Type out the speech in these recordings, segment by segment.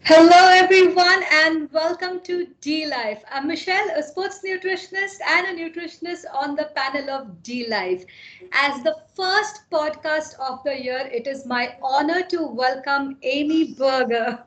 Hello, everyone, and welcome to D Life. I'm Michelle, a sports nutritionist and a nutritionist on the panel of D Life. As the first podcast of the year, it is my honor to welcome Amy Berger.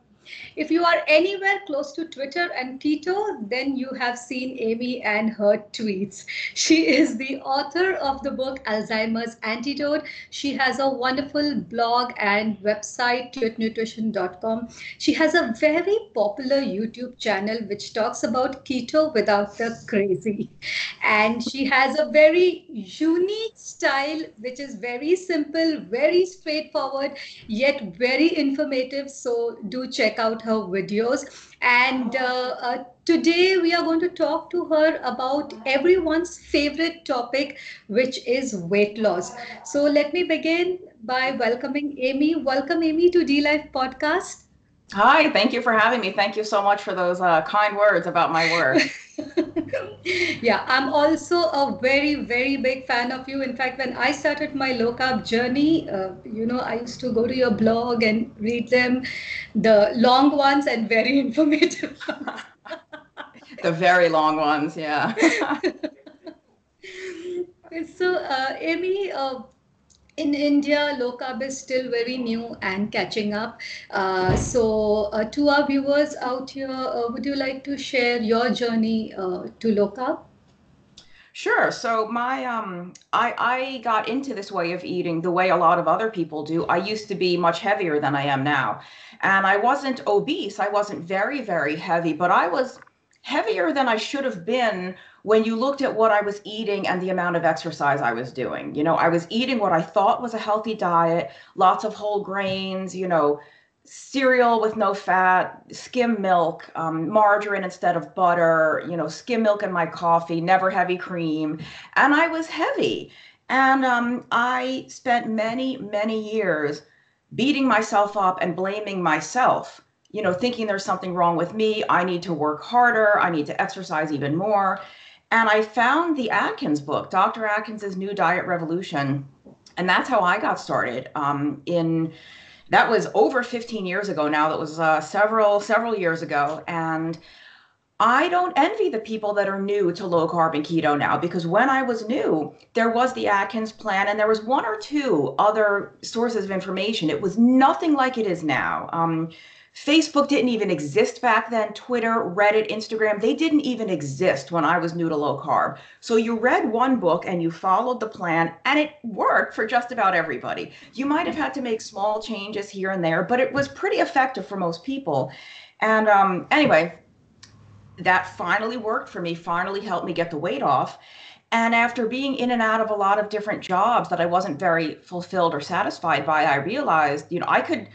If you are anywhere close to Twitter and keto, then you have seen Amy and her tweets. She is the author of the book Alzheimer's Antidote. She has a wonderful blog and website, tuitnutrition.com. She has a very popular YouTube channel which talks about keto without the crazy. And she has a very unique style which is very simple, very straightforward, yet very informative. So do check out her videos. And today we are going to talk to her about everyone's favorite topic, which is weight loss. So let me begin by welcoming Amy. Welcome, Amy, to D Life Podcast. Hi, thank you for having me. Thank you so much for those kind words about my work. Yeah, I'm also a very, very big fan of you. In fact, when I started my low carb journey, I used to go to your blog and read them, the long ones and very informative ones. The very long ones, yeah. So, Amy, in India, low carb is still very new and catching up. To our viewers out here, would you like to share your journey to low carb? Sure. So I got into this way of eating the way a lot of other people do. I used to be much heavier than I am now. And I wasn't obese. I wasn't very, very heavy, but I was heavier than I should have been when you looked at what I was eating and the amount of exercise I was doing. I was eating what I thought was a healthy diet, lots of whole grains, cereal with no fat, skim milk, margarine instead of butter, skim milk in my coffee, never heavy cream. And I was heavy. And I spent many, many years beating myself up and blaming myself, thinking there's something wrong with me. I need to work harder. I need to exercise even more. And I found the Atkins book, Dr. Atkins's New Diet Revolution. And that's how I got started that was over 15 years ago now. That was several years ago. And I don't envy the people that are new to low carb and keto now, because when I was new, there was the Atkins plan and there was one or two other sources of information. It was nothing like it is now. Facebook didn't even exist back then. Twitter, Reddit, Instagram, they didn't even exist when I was new to low carb. So you read one book and you followed the plan and it worked for just about everybody. You might have had to make small changes here and there, but it was pretty effective for most people. And anyway, that finally worked for me, finally helped me get the weight off. And after being in and out of a lot of different jobs that I wasn't very fulfilled or satisfied by, I realized, I could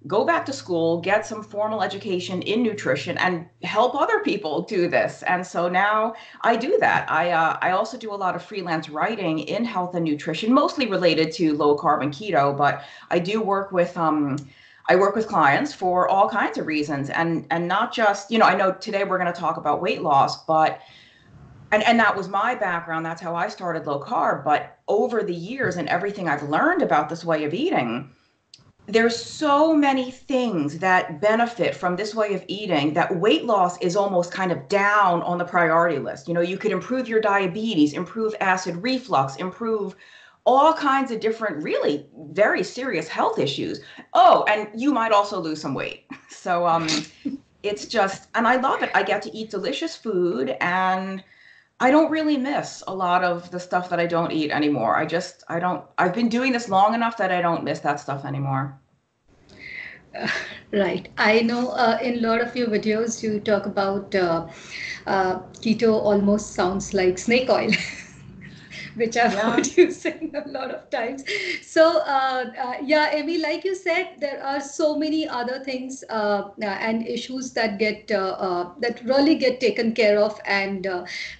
go back to school, get some formal education in nutrition, and help other people do this. And so now I do that. I also do a lot of freelance writing in health and nutrition, mostly related to low carb and keto, but I do work with clients for all kinds of reasons, and not just, I know today we're going to talk about weight loss, but and that was my background. That's how I started low carb. But over the years and everything I've learned about this way of eating, there's so many things that benefit from this way of eating that weight loss is almost kind of down on the priority list. You could improve your diabetes, improve acid reflux, improve all kinds of different, really very serious health issues. Oh, and you might also lose some weight. So it's just, and I love it. I get to eat delicious food and I don't really miss a lot of the stuff that I don't eat anymore. I've been doing this long enough that I don't miss that stuff anymore. Right. I know in a lot of your videos you talk about keto almost sounds like snake oil. Which I've heard you saying a lot of times. So, yeah, Amy, like you said, there are so many other things and issues that that really get taken care of, and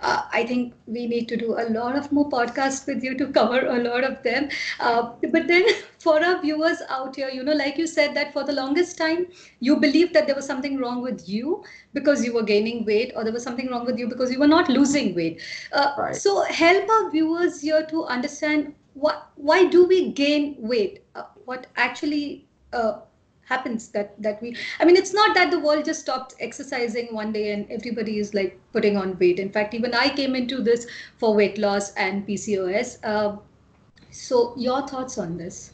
I think we need to do a lot of more podcasts with you to cover a lot of them. But then, for our viewers out here, like you said, that for the longest time you believed that there was something wrong with you because you were gaining weight, or there was something wrong with you because you were not losing weight. Right. So help our viewers here to understand why do we gain weight? What actually happens that we, I mean, it's not that the world just stopped exercising one day and everybody is like putting on weight. In fact, even I came into this for weight loss and PCOS. So your thoughts on this?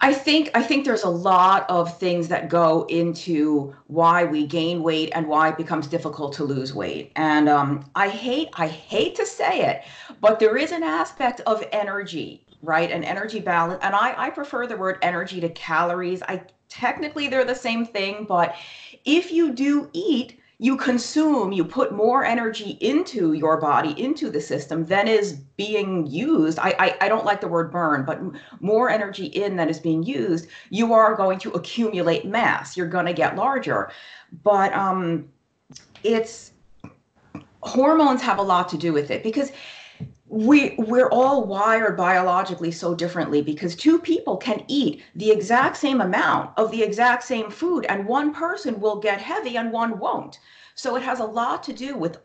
I think there's a lot of things that go into why we gain weight and why it becomes difficult to lose weight. And I hate to say it, but there is an aspect of energy, right? An energy balance. And I prefer the word energy to calories. I technically they're the same thing, but if you do eat, you consume, you put more energy into your body, into the system than is being used. I don't like the word burn, but more energy in than is being used, you are going to accumulate mass. You're going to get larger. But it's hormones have a lot to do with it because we're all wired biologically so differently because two people can eat the exact same amount of the exact same food and one person will get heavy and one won't. So it has a lot to do with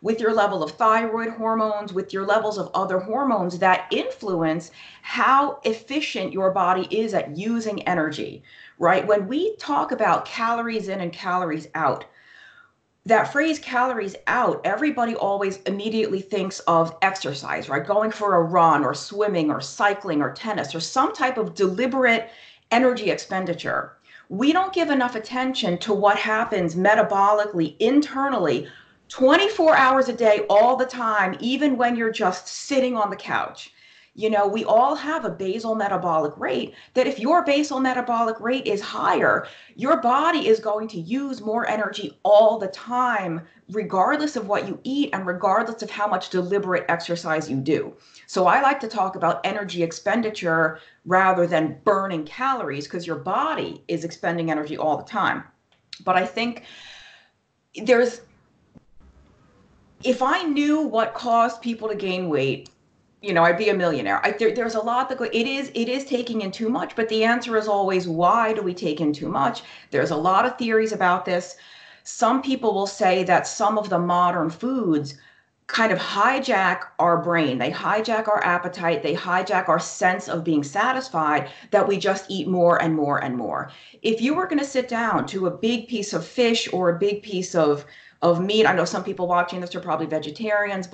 with your level of thyroid hormones, with your levels of other hormones that influence how efficient your body is at using energy, right? When we talk about calories in and calories out, that phrase calories out, everybody always immediately thinks of exercise, right? Going for a run or swimming or cycling or tennis or some type of deliberate energy expenditure. We don't give enough attention to what happens metabolically, internally, 24 hours a day, all the time, even when you're just sitting on the couch. We all have a basal metabolic rate that if your basal metabolic rate is higher, your body is going to use more energy all the time, regardless of what you eat and regardless of how much deliberate exercise you do. So I like to talk about energy expenditure rather than burning calories because your body is expending energy all the time. But I think if I knew what caused people to gain weight, I'd be a millionaire. There's a lot that go. It is taking in too much, but the answer is always, why do we take in too much? There's a lot of theories about this. Some people will say that some of the modern foods kind of hijack our brain. They hijack our appetite. They hijack our sense of being satisfied, that we just eat more and more and more. If you were going to sit down to a big piece of fish or a big piece of meat. I know some people watching this are probably vegetarians,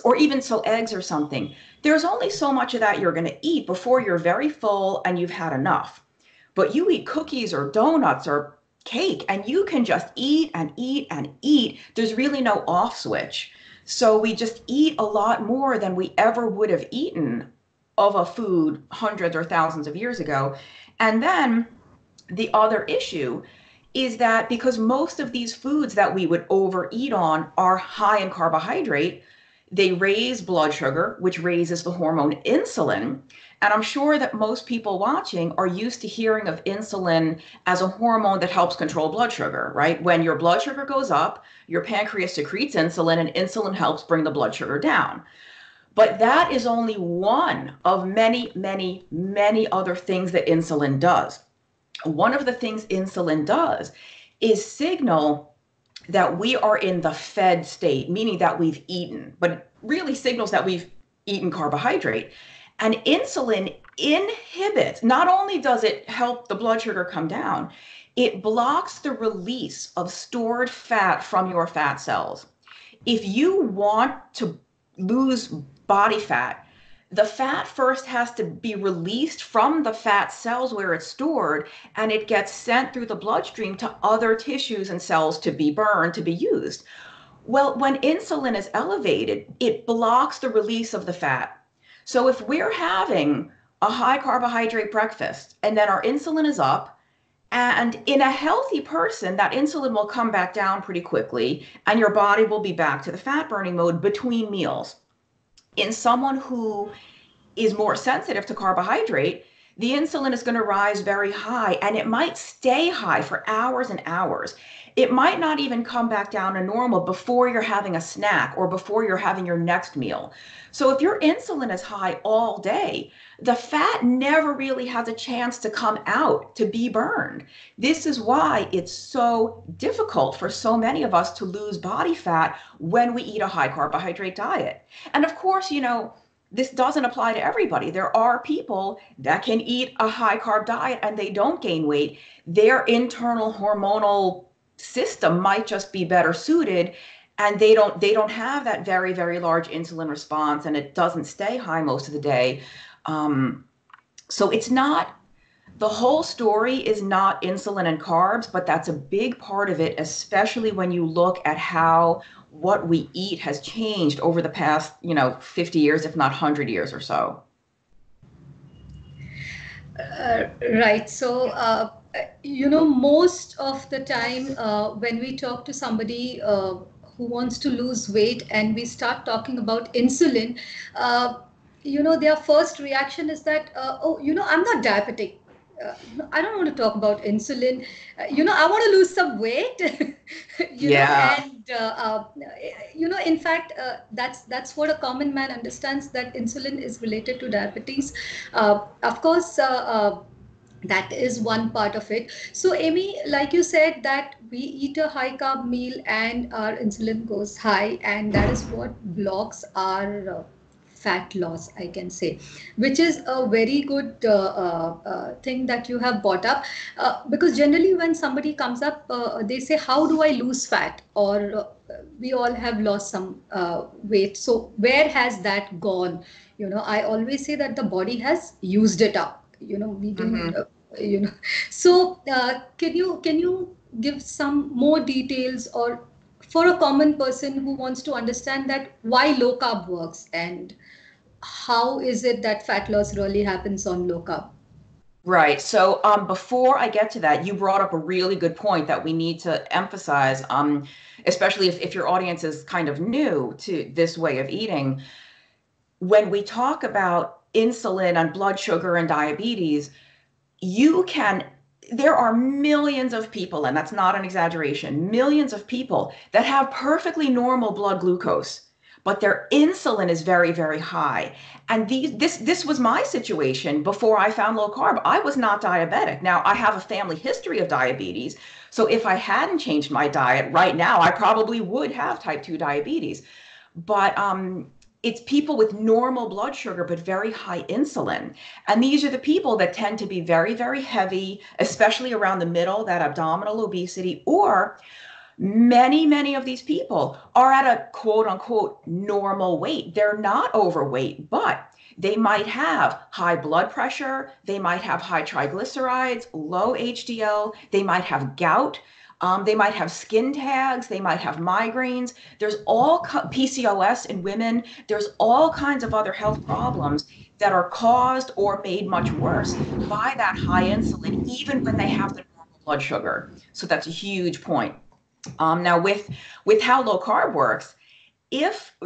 or even so eggs or something. There's only so much of that you're going to eat before you're very full and you've had enough. But you eat cookies or donuts or cake and you can just eat and eat and eat. There's really no off switch. So we just eat a lot more than we ever would have eaten of a food hundreds or thousands of years ago. And then the other issue is that because most of these foods that we would overeat on are high in carbohydrate, they raise blood sugar, which raises the hormone insulin. And I'm sure that most people watching are used to hearing of insulin as a hormone that helps control blood sugar, right? When your blood sugar goes up, your pancreas secretes insulin, and insulin helps bring the blood sugar down. But that is only one of many, many, many other things that insulin does. One of the things insulin does is signal that we are in the fed state, meaning that we've eaten, but it really signals that we've eaten carbohydrate. And insulin inhibits, not only does it help the blood sugar come down, it blocks the release of stored fat from your fat cells. If you want to lose body fat, the fat first has to be released from the fat cells where it's stored, and it gets sent through the bloodstream to other tissues and cells to be burned, to be used. Well, when insulin is elevated, it blocks the release of the fat. So if we're having a high carbohydrate breakfast and then our insulin is up, and in a healthy person, that insulin will come back down pretty quickly, and your body will be back to the fat burning mode between meals. In someone who is more sensitive to carbohydrate, the insulin is going to rise very high, and it might stay high for hours and hours. It might not even come back down to normal before you're having a snack or before you're having your next meal. So if your insulin is high all day, the fat never really has a chance to come out to be burned. This is why it's so difficult for so many of us to lose body fat when we eat a high carbohydrate diet. And of course, this doesn't apply to everybody. There are people that can eat a high carb diet and they don't gain weight. Their internal hormonal system might just be better suited, and they don't have that very, very large insulin response, and it doesn't stay high most of the day. So it's not, the whole story is not insulin and carbs, but that's a big part of it, especially when you look at how what we eat has changed over the past, 50 years, if not 100 years or so. Right. So, most of the time when we talk to somebody who wants to lose weight and we start talking about insulin, their first reaction is that, I'm not diabetic. I don't want to talk about insulin. I want to lose some weight. Yeah. And in fact, that's what a common man understands, that insulin is related to diabetes. Of course. That is one part of it. So, Amy, like you said, that we eat a high carb meal and our insulin goes high, and that is what blocks our fat loss, I can say, which is a very good thing that you have brought up. Because generally, when somebody comes up, they say, "How do I lose fat?" Or we all have lost some weight. So, where has that gone? I always say that the body has used it up. We don't. Mm-hmm. So can you give some more details, or for a common person who wants to understand that why low carb works, and how is it that fat loss really happens on low carb? Right. So before I get to that, you brought up a really good point that we need to emphasize, especially if your audience is kind of new to this way of eating. When we talk about insulin and blood sugar and diabetes, there are millions of people, and that's not an exaggeration, millions of people that have perfectly normal blood glucose, but their insulin is very, very high. And this was my situation before I found low carb. I was not diabetic. Now, I have a family history of diabetes. So if I hadn't changed my diet right now, I probably would have type 2 diabetes. But it's people with normal blood sugar, but very high insulin. And these are the people that tend to be very, very heavy, especially around the middle, that abdominal obesity, or many, many of these people are at a quote unquote normal weight. They're not overweight, but they might have high blood pressure. They might have high triglycerides, low HDL. They might have gout. They might have skin tags. They might have migraines. There's PCOS in women. There's all kinds of other health problems that are caused or made much worse by that high insulin, even when they have the normal blood sugar. So that's a huge point. Now, with how low carb works, if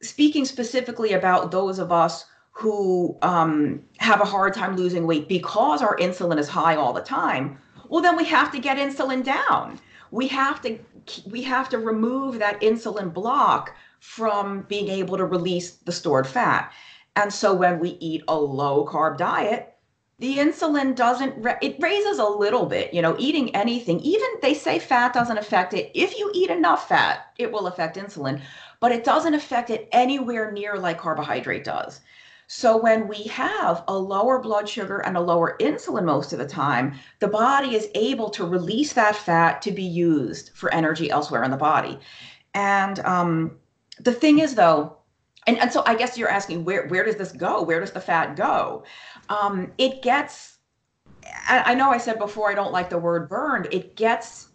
speaking specifically about those of us who have a hard time losing weight because our insulin is high all the time, well, then we have to get insulin down. We have to remove that insulin block from being able to release the stored fat. And so when we eat a low carb diet, the insulin it raises a little bit, eating anything, even they say fat doesn't affect it. If you eat enough fat, it will affect insulin, but it doesn't affect it anywhere near like carbohydrate does. So when we have a lower blood sugar and a lower insulin most of the time, the body is able to release that fat to be used for energy elsewhere in the body. And the thing is, though, and so I guess you're asking, where does this go? Where does the fat go? It gets, I know I said before I don't like the word burned, it gets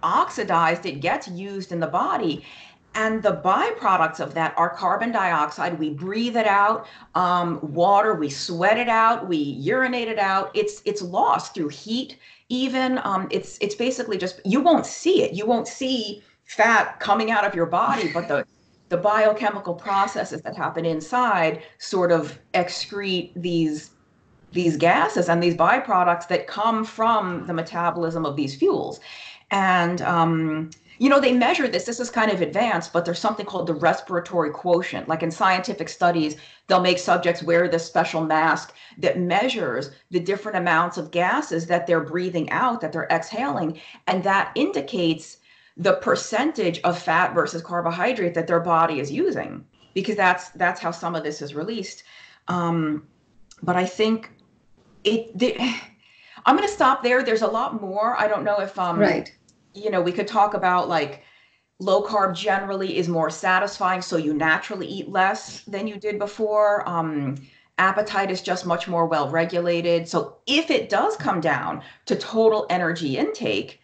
oxidized, it gets used in the body. And the byproducts of that are carbon dioxide. We breathe it out. Water, we sweat it out. We urinate it out. It's lost through heat. Even it's basically just, you won't see it. You won't see fat coming out of your body, but the biochemical processes that happen inside sort of excrete these gases and these byproducts that come from the metabolism of these fuels. And they measure this. This is kind of advanced, but there's something called the respiratory quotient. Like in scientific studies, they'll make subjects wear this special mask that measures the different amounts of gases that they're breathing out, that they're exhaling. And that indicates the percentage of fat versus carbohydrate that their body is using. because that's how some of this is released. But I think I'm going to stop there. There's a lot more. I don't know if Right. we could talk about like low carb generally is more satisfying, so you naturally eat less than you did before. Appetite is just much more well regulated. So if it does come down to total energy intake,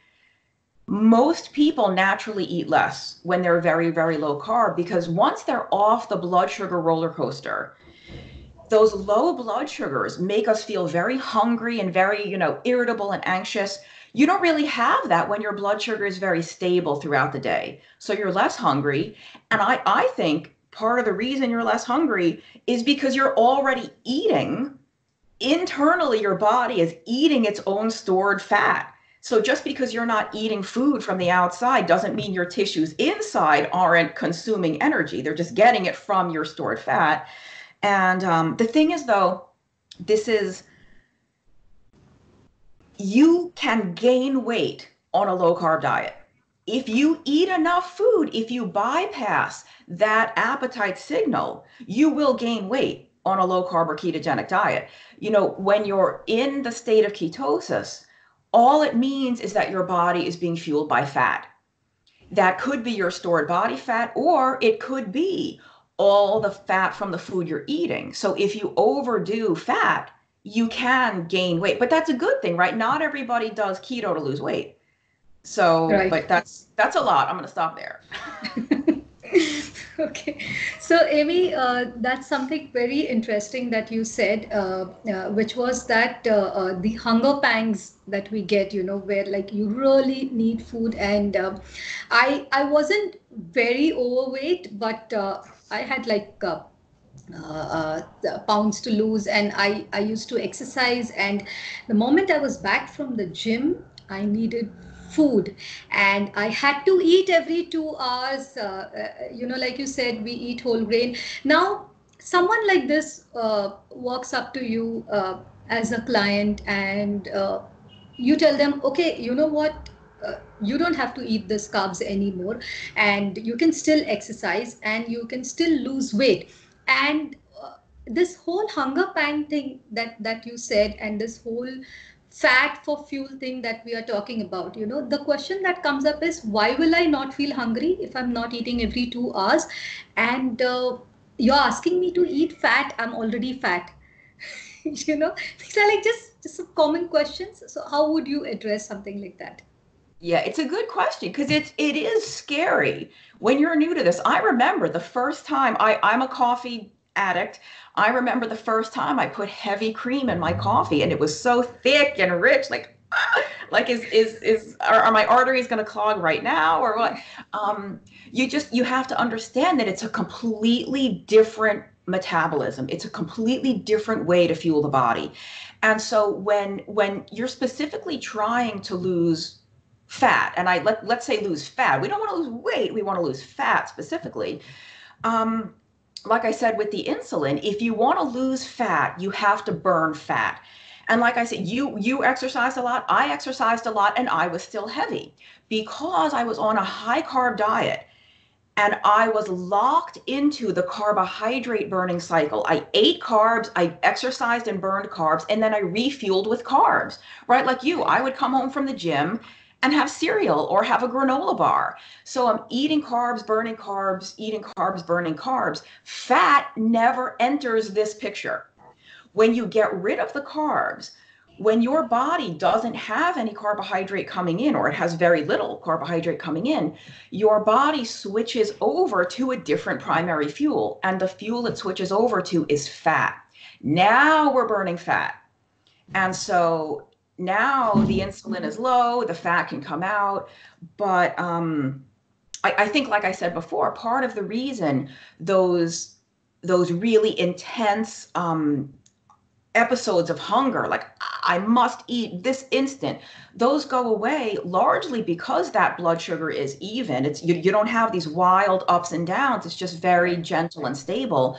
most people naturally eat less when they're very, very low carb, because once they're off the blood sugar roller coaster, those low blood sugars make us feel very hungry and very, irritable and anxious. You don't really have that when your blood sugar is very stable throughout the day. So you're less hungry. And I think part of the reason you're less hungry is because you're already eating. Internally, your body is eating its own stored fat. So just because you're not eating food from the outside doesn't mean your tissues inside aren't consuming energy. They're just getting it from your stored fat. And the thing is, though, you can gain weight on a low carb diet. If you eat enough food, if you bypass that appetite signal, you will gain weight on a low carb or ketogenic diet. When you're in the state of ketosis, all it means is that your body is being fueled by fat. That could be your stored body fat, or it could be all the fat from the food you're eating. So if you overdo fat, you can gain weight, but that's a good thing, right? Not everybody does keto to lose weight. So, Right. but that's a lot. I'm going to stop there. Okay. So, Amy, that's something very interesting that you said, which was that the hunger pangs that we get, where like you really need food. And I wasn't very overweight, but I had like pounds to lose, and I used to exercise. And the moment I was back from the gym, I needed food, and I had to eat every 2 hours. Like you said, we eat whole grain. Now someone like this walks up to you as a client, and you tell them, okay, you know what, you don't have to eat this carbs anymore, and you can still exercise and you can still lose weight. And this whole hunger pang thing that you said, and this whole fat for fuel thing that we are talking about, the question that comes up is, why will I not feel hungry if I'm not eating every 2 hours? And you're asking me to eat fat, I'm already fat. These are like just some common questions. So how would you address something like that? Yeah, it's a good question, because it is scary when you're new to this. I remember the first time I'm a coffee addict. I remember the first time I put heavy cream in my coffee, and it was so thick and rich, like are my arteries going to clog right now or what? You have to understand that it's a completely different metabolism. It's a completely different way to fuel the body. And so when you're specifically trying to lose fat, and let's say lose fat, we don't want to lose weight, we want to lose fat specifically. Like I said, with the insulin, if you want to lose fat, you have to burn fat. And like I said, you exercised a lot, I exercised a lot, and I was still heavy because I was on a high carb diet. And I was locked into the carbohydrate burning cycle. I ate carbs, I exercised and burned carbs, and then I refueled with carbs, right? Like you, I would come home from the gym and have cereal or have a granola bar. So I'm eating carbs, burning carbs, eating carbs, burning carbs. Fat never enters this picture. When you get rid of the carbs, when your body doesn't have any carbohydrate coming in, or it has very little carbohydrate coming in, your body switches over to a different primary fuel. And the fuel it switches over to is fat. Now we're burning fat. And so now the insulin is low, the fat can come out. But I think, like I said before, part of the reason those really intense episodes of hunger, like I must eat this instant, those go away largely because that blood sugar is even. It's you don't have these wild ups and downs. It's just very gentle and stable.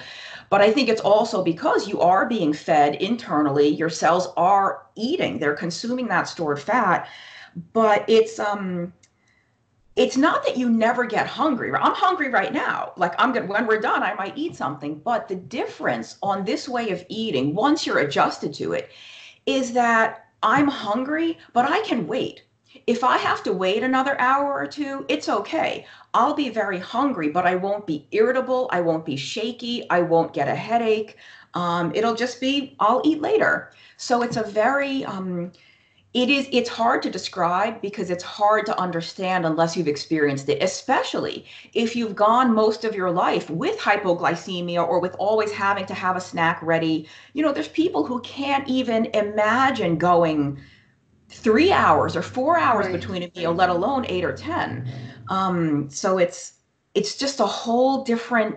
But I think it's also because you are being fed internally. Your cells are eating, they're consuming that stored fat. But it's not that you never get hungry. I'm hungry right now. Like I'm gonna, when we're done, I might eat something. But the difference on this way of eating, once you're adjusted to it, is that I'm hungry, but I can wait. If I have to wait another hour or two, it's okay. I'll be very hungry, but I won't be irritable. I won't be shaky. I won't get a headache. It'll just be, I'll eat later. So it's a very, it's hard to describe because it's hard to understand unless you've experienced it, especially if you've gone most of your life with hypoglycemia or with always having to have a snack ready. There's people who can't even imagine going 3 hours or 4 hours Right. between a meal, let alone 8 or 10. So it's just a whole different.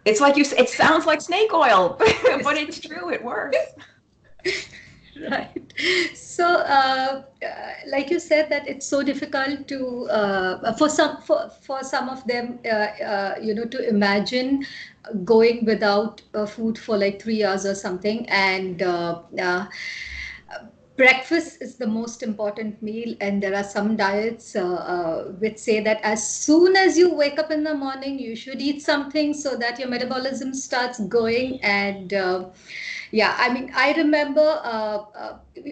It's like it sounds like snake oil, but it's true. It works. Right. So, like you said, that it's so difficult to for some of them, to imagine going without food for like 3 hours or something, and breakfast is the most important meal, and there are some diets which say that as soon as you wake up in the morning you should eat something so that your metabolism starts going. And yeah, I mean, I remember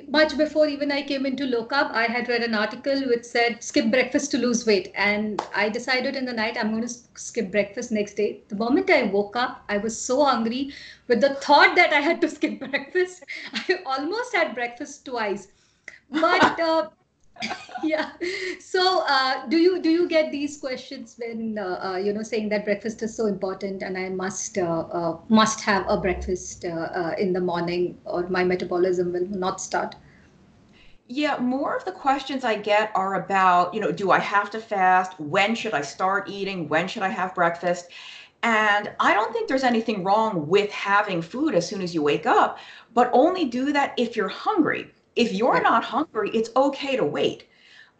much before even I came into low carb, I had read an article which said skip breakfast to lose weight, and I decided in the night I'm going to skip breakfast. Next day, the moment I woke up, I was so hungry with the thought that I had to skip breakfast. I almost had breakfast twice. But yeah. So do you get these questions when saying that breakfast is so important and I must have a breakfast in the morning or my metabolism will not start? Yeah, more of the questions I get are about, do I have to fast? When should I start eating? When should I have breakfast? And I don't think there's anything wrong with having food as soon as you wake up, but only do that if you're hungry. If you're Right. not hungry, it's okay to wait.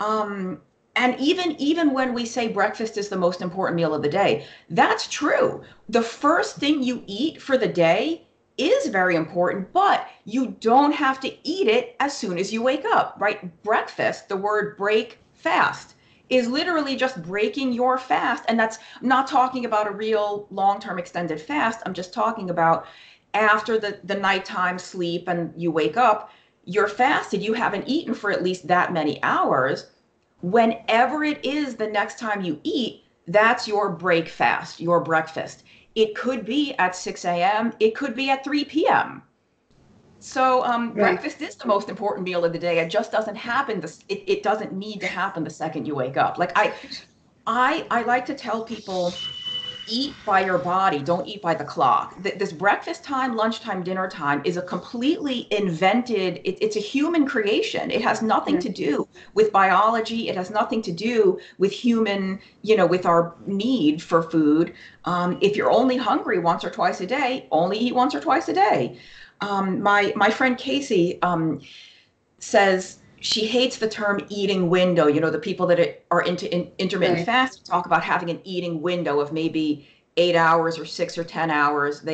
Um, and even when we say breakfast is the most important meal of the day, that's true. The first thing you eat for the day is very important, but you don't have to eat it as soon as you wake up, right? Breakfast, the word break fast, is literally just breaking your fast. And that's I'm not talking about a real long-term extended fast. I'm just talking about after the nighttime sleep and you wake up, you're fasted, you haven't eaten for at least that many hours. Whenever it is the next time you eat, that's your break fast, your breakfast. It could be at 6 a.m., it could be at 3 p.m. So Right. breakfast is the most important meal of the day. It just doesn't happen. It doesn't need to happen the second you wake up. Like I like to tell people, eat by your body, don't eat by the clock. This breakfast time, lunchtime, dinner time is a completely invented, it's a human creation. It has nothing Right. to do with biology. It has nothing to do with human, with our need for food. If you're only hungry once or twice a day, only eat once or twice a day. My friend Casey says she hates the term eating window. The people that are into intermittent Right. fasting talk about having an eating window of maybe 8 hours or 6 or 10 hours.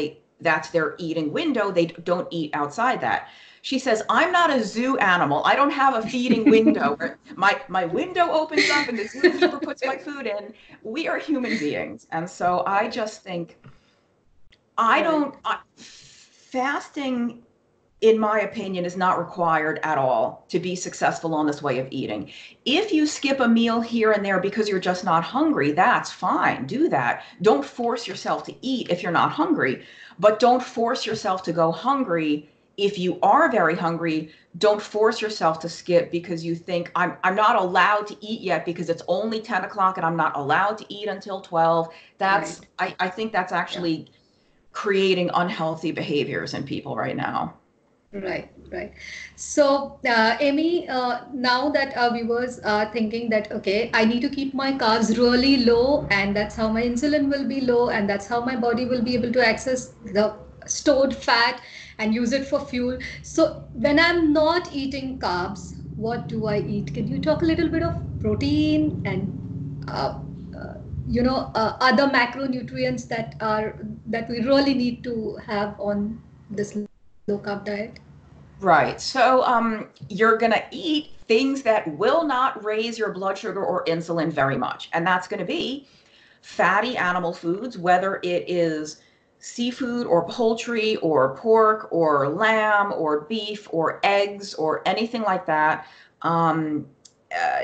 That's their eating window. They don't eat outside that. She says, I'm not a zoo animal. I don't have a feeding window where my window opens up and the zookeeper puts my food in. We are human beings. And so I just think I Right. don't, fasting in my opinion, is not required at all to be successful on this way of eating. If you skip a meal here and there because you're just not hungry, that's fine. Do that. Don't force yourself to eat if you're not hungry, but don't force yourself to go hungry. If you are very hungry, don't force yourself to skip because you think I'm not allowed to eat yet because it's only 10 o'clock and I'm not allowed to eat until 12. Right. I think that's Yeah. actually creating unhealthy behaviors in people right now. Right, right. So, Amy, now that our viewers are thinking that, okay, I need to keep my carbs really low, and that's how my insulin will be low, and that's how my body will be able to access the stored fat and use it for fuel. So, when I'm not eating carbs, what do I eat? Can you talk a little bit of protein and other macronutrients that we really need to have on this low carb diet? Right. So you're going to eat things that will not raise your blood sugar or insulin very much. And that's going to be fatty animal foods, whether it is seafood or poultry or pork or lamb or beef or eggs or anything like that. Um,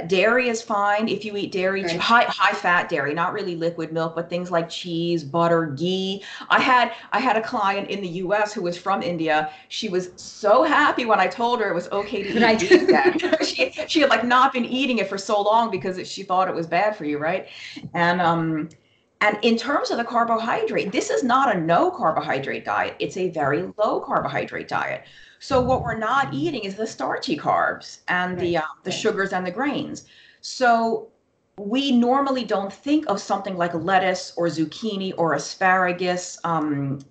Dairy is fine if you eat dairy, Right. high fat dairy, not really liquid milk, but things like cheese, butter, ghee. I had a client in the U.S. who was from India. She was so happy when I told her it was okay to eat Right. ghee again. She had like not been eating it for so long because she thought it was bad for you, right? And in terms of the carbohydrate, this is not a no carbohydrate diet. It's a very low carbohydrate diet. So what we're not eating is the starchy carbs and Right. the sugars and the grains. So we normally don't think of something like lettuce or zucchini or asparagus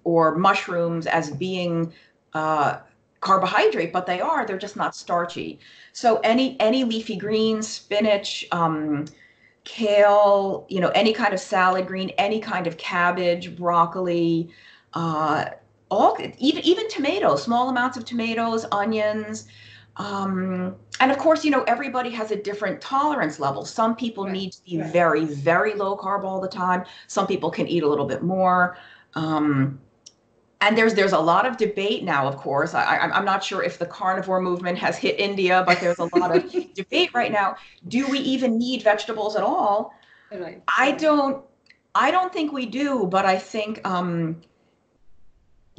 or mushrooms as being uh, carbohydrate, but they are. They're just not starchy. So any leafy greens, spinach, kale, any kind of salad green, any kind of cabbage, broccoli, uh, all even tomatoes, small amounts of tomatoes, onions. And of course, everybody has a different tolerance level. Some people Right. need to be very, very low carb all the time. Some people can eat a little bit more. Um, and there's a lot of debate now, of course. I'm not sure if the carnivore movement has hit India, but there's a lot of debate right now. Do we even need vegetables at all? Right. I don't I don't think we do, but I think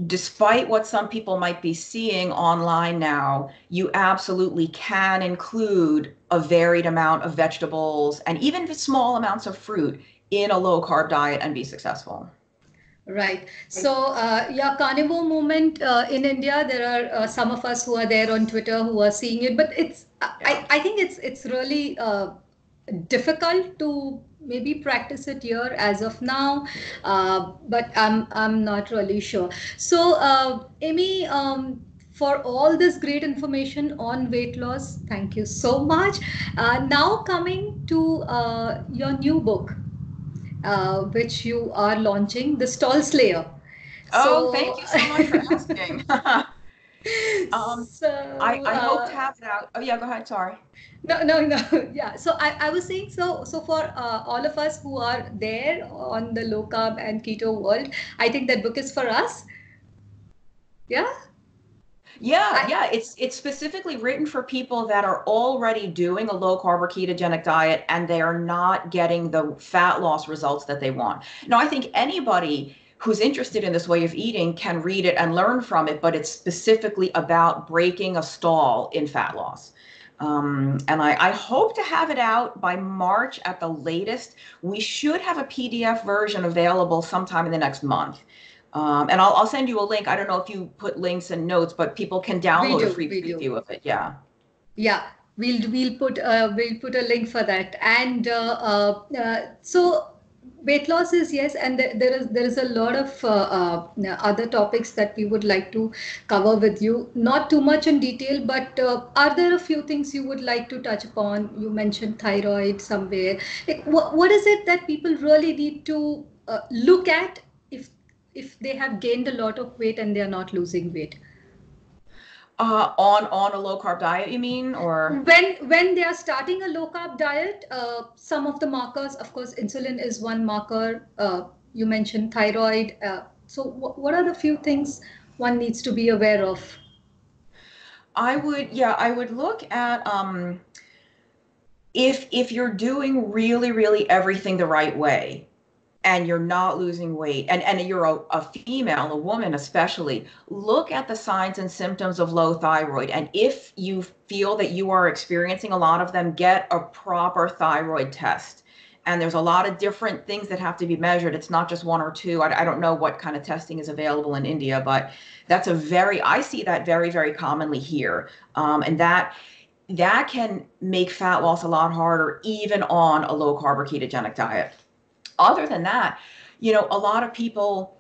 despite what some people might be seeing online now, you absolutely can include a varied amount of vegetables and even small amounts of fruit in a low carb diet and be successful. Right. So, yeah, carnivore movement in India. There are some of us who are there on Twitter who are seeing it, but Yeah. I think it's really difficult to maybe practice it here as of now. But I'm not really sure. So, Amy, for all this great information on weight loss, thank you so much. Now coming to your new book, which you are launching, The Stall Slayer. Oh, So, thank you so much for asking. Um, so I hope to have it out. Oh yeah, go ahead. Sorry. no, no, no. Yeah. So I was saying, so for all of us who are there on the low carb and keto world, I think that book is for us. Yeah. Yeah, I yeah, it's specifically written for people that are already doing a low carb or ketogenic diet and they are not getting the fat loss results that they want. Now, I think anybody who's interested in this way of eating can read it and learn from it, but it's specifically about breaking a stall in fat loss. And I hope to have it out by March at the latest. We should have a PDF version available sometime in the next month. And I'll send you a link. I don't know if you put links and notes, but people can We download a do, free we do. preview of it. Yeah. Yeah, we'll put a link for that. And so weight loss is yes, and there is a lot of other topics that we would like to cover with you. Not too much in detail, but are there a few things you would like to touch upon? You mentioned thyroid somewhere. Like, what is it that people really need to look at if they have gained a lot of weight and they are not losing weight? On a low carb diet, you mean, or? When they are starting a low carb diet, some of the markers, of course, insulin is one marker. You mentioned thyroid. So what are the few things one needs to be aware of? I would look at if you're doing really, really everything the right way, and you're not losing weight and you're a female, a woman especially, look at the signs and symptoms of low thyroid. And if you feel that you are experiencing a lot of them, get a proper thyroid test. And there's a lot of different things that have to be measured. It's not just one or two. I don't know what kind of testing is available in India, but I see that very, very commonly here. And that can make fat loss a lot harder, even on a low carb or ketogenic diet. Other than that, a lot of people,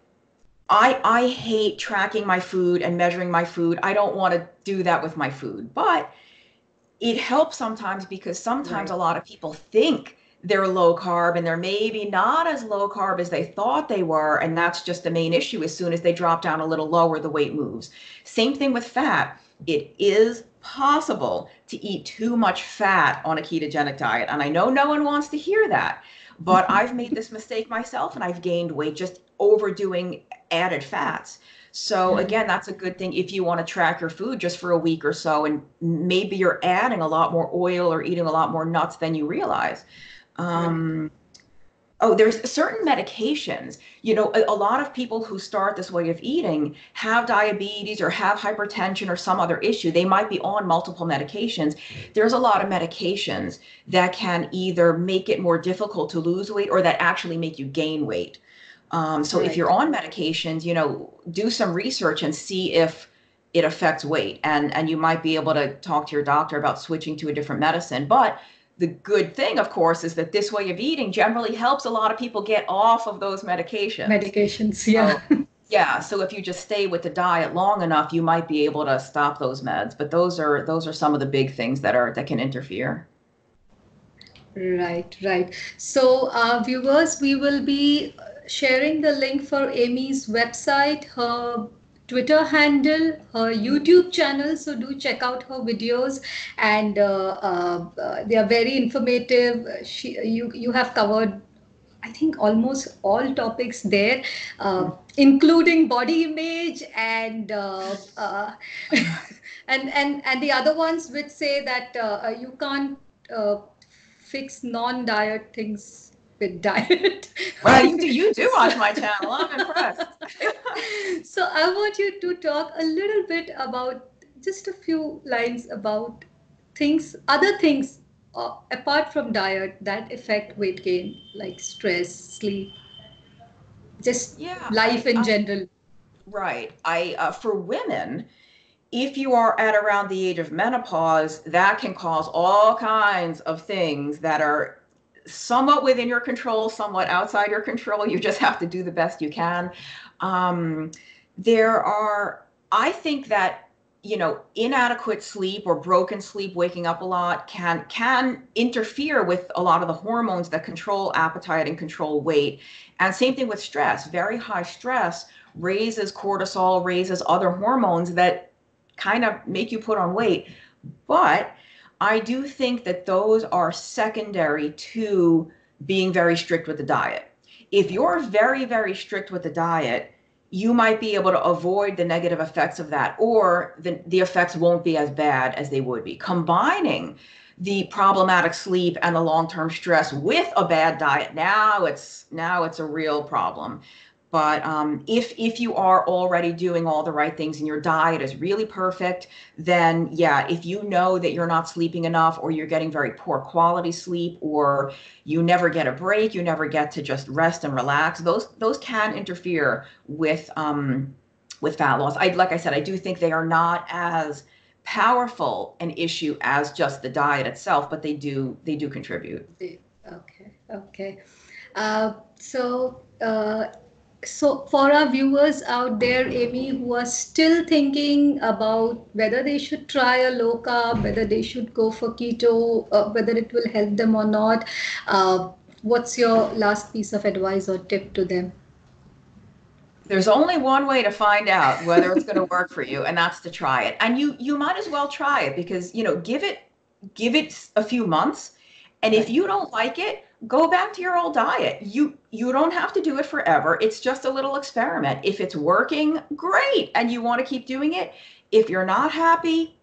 I hate tracking my food and measuring my food. I don't want to do that with my food, but it helps sometimes because sometimes Right. a lot of people think they're low carb and they're maybe not as low carb as they thought they were. And that's just the main issue. As soon as they drop down a little lower, the weight moves. Same thing with fat. It is possible to eat too much fat on a ketogenic diet. And I know no one wants to hear that, but I've made this mistake myself and I've gained weight just overdoing added fats. So again, that's a good thing if you want to track your food just for a week or so, and maybe you're adding a lot more oil or eating a lot more nuts than you realize. Oh, there's certain medications, a lot of people who start this way of eating have diabetes or have hypertension or some other issue. They might be on multiple medications. There's a lot of medications that can either make it more difficult to lose weight or that actually make you gain weight. So if you're on medications, do some research and see if it affects weight. And you might be able to talk to your doctor about switching to a different medicine. But the good thing, of course, is that this way of eating generally helps a lot of people get off of those medications. Yeah. Yeah. So if you just stay with the diet long enough, you might be able to stop those meds. But those are some of the big things that can interfere. Right. So, viewers, we will be sharing the link for Amy's website, her Twitter handle, her YouTube channel. So do check out her videos, and they are very informative. You have covered, I think, almost all topics there, including body image and and the other ones which say that you can't fix non-diet things with diet. Well, you do watch my channel. I'm impressed. So I want you to talk a little bit about, just a few lines about other things apart from diet that affect weight gain, like stress, sleep, just life in general. Right. For women, if you are at around the age of menopause, that can cause all kinds of things that are somewhat within your control, somewhat outside your control. You just have to do the best you can. I think that, inadequate sleep or broken sleep, waking up a lot can interfere with a lot of the hormones that control appetite and control weight. And same thing with stress. Very high stress raises cortisol, raises other hormones that kind of make you put on weight. But I do think that those are secondary to being very strict with the diet. If you're very, very strict with the diet, you might be able to avoid the negative effects of that, or the effects won't be as bad as they would be. Combining the problematic sleep and the long-term stress with a bad diet, now it's a real problem. But if you are already doing all the right things and your diet is really perfect, then if you know that you're not sleeping enough, or you're getting very poor quality sleep, or you never get a break, you never get to just rest and relax, those can interfere with fat loss. Like I said, I do think they are not as powerful an issue as just the diet itself, but they do contribute. Okay. So for our viewers out there, Amy, who are still thinking about whether they should try a low carb, whether they should go for keto, whether it will help them or not, what's your last piece of advice or tip to them? There's only one way to find out whether it's going to work for you, and that's to try it. And you might as well try it, because give it a few months, and if you don't like it, go back to your old diet. You don't have to do it forever. It's just a little experiment. If it's working, great, and you want to keep doing it. If you're not happy,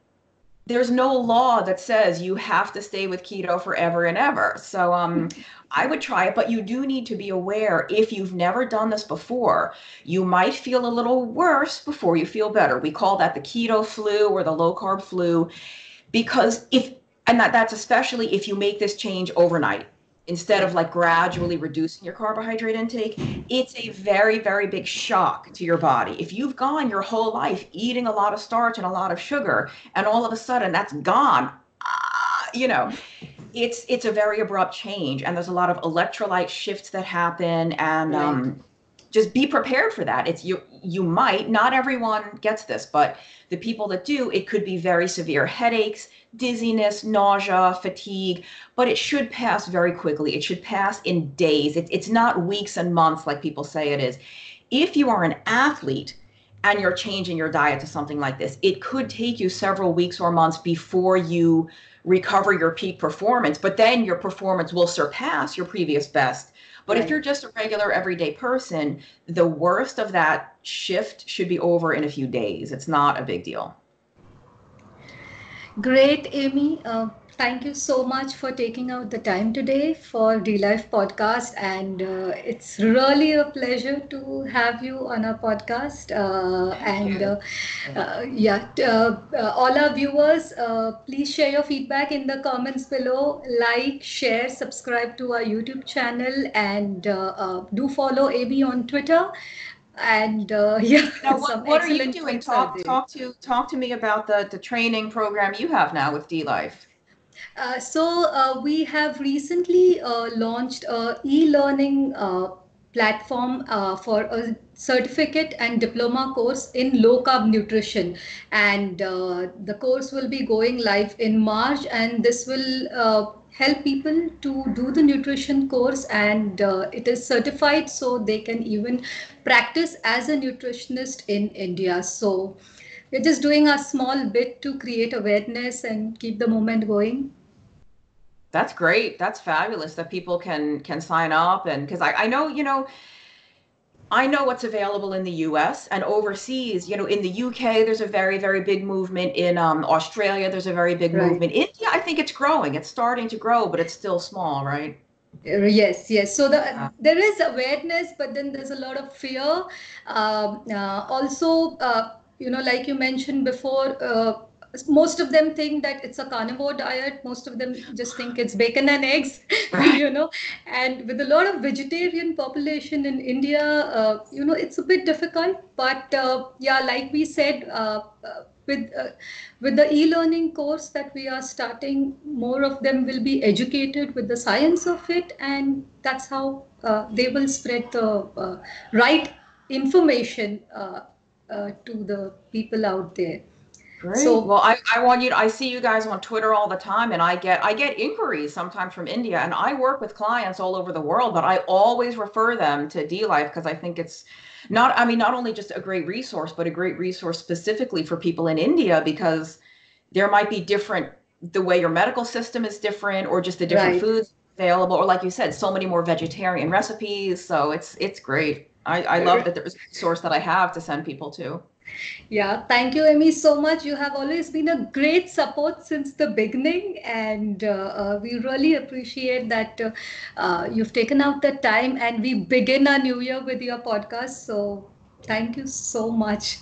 there's no law that says you have to stay with keto forever and ever. So I would try it, but you do need to be aware, if you've never done this before, you might feel a little worse before you feel better. We call that the keto flu or the low carb flu, because that's especially if you make this change overnight, instead of like gradually reducing your carbohydrate intake. It's a very, very big shock to your body. If you've gone your whole life eating a lot of starch and a lot of sugar, and all of a sudden that's gone, it's a very abrupt change. And there's a lot of electrolyte shifts that happen, and just be prepared for that. It's you might, not everyone gets this, but the people that do, it could be very severe headaches, dizziness, nausea, fatigue, but it should pass very quickly. It should pass in days. It's not weeks and months like people say it is. If you are an athlete and you're changing your diet to something like this, it could take you several weeks or months before you recover your peak performance, but then your performance will surpass your previous best. But if you're just a regular everyday person, the worst of that shift should be over in a few days. It's not a big deal. Great, Amy. Thank you so much for taking out the time today for D-Life podcast. And it's really a pleasure to have you on our podcast. All our viewers, please share your feedback in the comments below. Like, share, subscribe to our YouTube channel, and do follow Amy on Twitter. And now, what are you doing? Talk to me about the training program you have now with D-Life. We have recently launched a e-learning platform for a certificate and diploma course in low-carb nutrition, and the course will be going live in March, and this will help people to do the nutrition course, and it is certified so they can even practice as a nutritionist in India. So we're just doing a small bit to create awareness and keep the movement going. That's great. That's fabulous that people can sign up, and because I know, I know what's available in the US and overseas. In the UK, there's a very, very big movement. In Australia, there's a very big movement. India, I think it's growing. It's starting to grow, but it's still small, right? Yes. So there is awareness, but then there's a lot of fear. Also, like you mentioned before, most of them think that it's a carnivore diet. Most of them just think it's bacon and eggs, and with a lot of vegetarian population in India, it's a bit difficult. But like we said, with the e-learning course that we are starting, more of them will be educated with the science of it, and that's how they will spread the right information to the people out there. Great. So, well, I see you guys on Twitter all the time, and I get inquiries sometimes from India, and I work with clients all over the world, but I always refer them to D-Life because I think it's not only just a great resource, but a great resource specifically for people in India, because there might be the way your medical system is different, or just the different foods available, or like you said, so many more vegetarian recipes. So it's great. I love that there's a resource that I have to send people to. Yeah, thank you, Amy, so much. You have always been a great support since the beginning, and we really appreciate that you've taken out the time, and we begin our new year with your podcast. So thank you so much.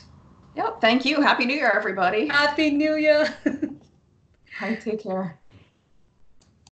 Yep, thank you. Happy New Year, everybody. Happy New Year. Hi, take care.